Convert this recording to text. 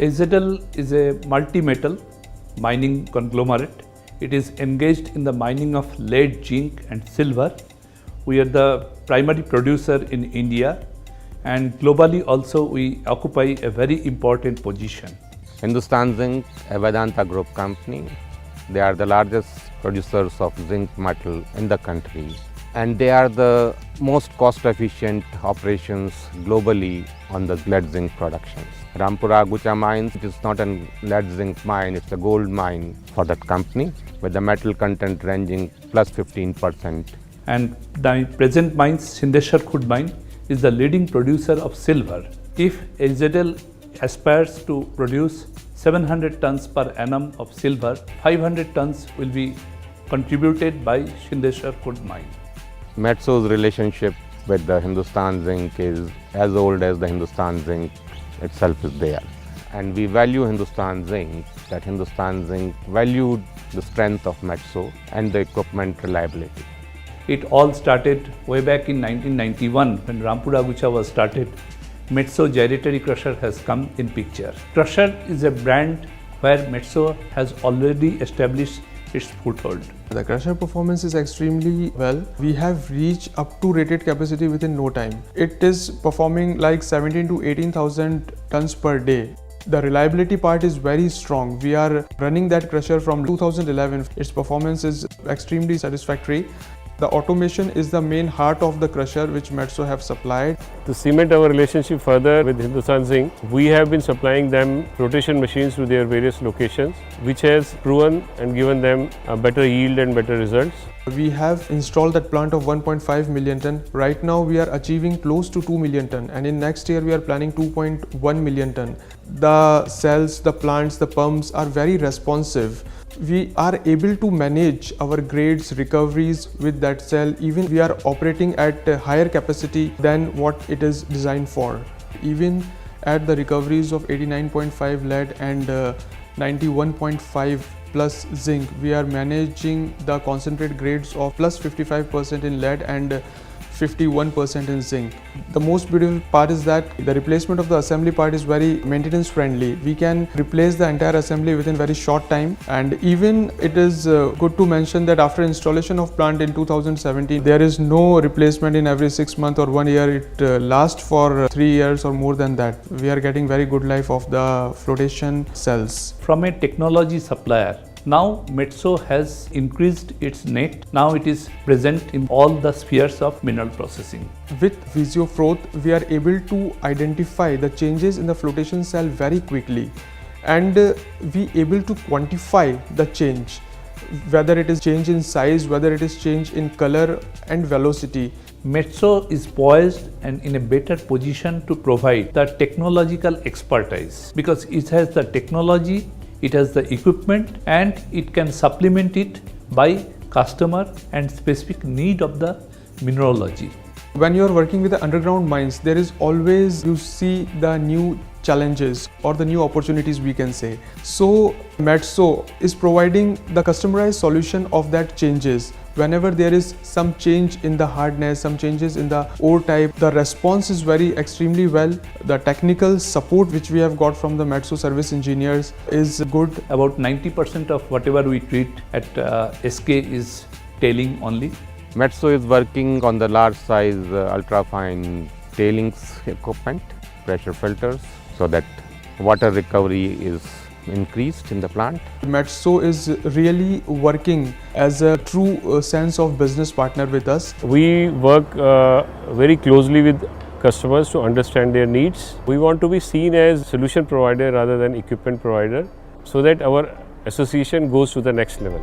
AZL is a multi-metal mining conglomerate. It is engaged in the mining of lead, zinc and silver. We are the primary producer in India, and globally also we occupy a very important position. Hindustan Zinc, a Vedanta Group company. They are the largest producers of zinc metal in the country, and they are the most cost-efficient operations globally on the lead zinc productions. Rampura Agucha mines, it is not a lead zinc mine, it's a gold mine for that company with the metal content ranging plus 15%. And the present mine, Sindeshwar Khurd mine, is the leading producer of silver. If AZL aspires to produce 700 tons per annum of silver, 500 tons will be contributed by Sindeshwar Khurd mine. Metso's relationship with the Hindustan Zinc is as old as the Hindustan Zinc itself is there. And we value Hindustan Zinc, that Hindustan Zinc valued the strength of Metso and the equipment reliability. It all started way back in 1991 when Rampura Agucha was started. Metso gyratory crusher has come in picture. Crusher is a brand where Metso has already established its foothold. The crusher performance is extremely well. We have reached up to rated capacity within no time. It is performing like 17 to 18,000 tons per day. The reliability part is very strong. We are running that crusher from 2011. Its performance is extremely satisfactory. The automation is the main heart of the crusher which Metso have supplied. To cement our relationship further with Hindustan Zinc, we have been supplying them flotation machines to their various locations, which has proven and given them a better yield and better results. We have installed that plant of 1.5 million ton. Right now we are achieving close to 2 million ton, and in next year we are planning 2.1 million ton. The cells, the plants, the pumps are very responsive. We are able to manage our grades, recoveries with that cell. Even we are operating at a higher capacity than what it is designed for. Even at the recoveries of 89.5 lead and 91.5 plus zinc, we are managing the concentrate grades of plus 55% in lead and 51% in zinc. The most beautiful part is that the replacement of the assembly part is very maintenance friendly. We can replace the entire assembly within very short time, and even it is good to mention that after installation of plant in 2017, there is no replacement in every 6 months or 1 year. It lasts for 3 years or more than that. We are getting very good life of the flotation cells. From a technology supplier, now Metso has increased its net. Now it is present in all the spheres of mineral processing. With Visiofroth, we are able to identify the changes in the flotation cell very quickly, and we able to quantify the change, whether it is change in size, whether it is change in color and velocity. Metso is poised and in a better position to provide the technological expertise because it has the technology, it has the equipment, and it can supplement it by customer and specific need of the mineralogy. When you are working with the underground mines, there is always, you see the new challenges or the new opportunities, we can say. So Metso is providing the customized solution of that changes. Whenever there is some change in the hardness, some changes in the ore type, the response is very extremely well. The technical support which we have got from the Metso service engineers is good. About 90% of whatever we treat at SK is tailing only. Metso is working on the large size ultra-fine tailings equipment, pressure filters, so that water recovery is increased in the plant. Metso is really working as a true sense of business partner with us. We work very closely with customers to understand their needs. We want to be seen as solution provider rather than equipment provider, so that our association goes to the next level.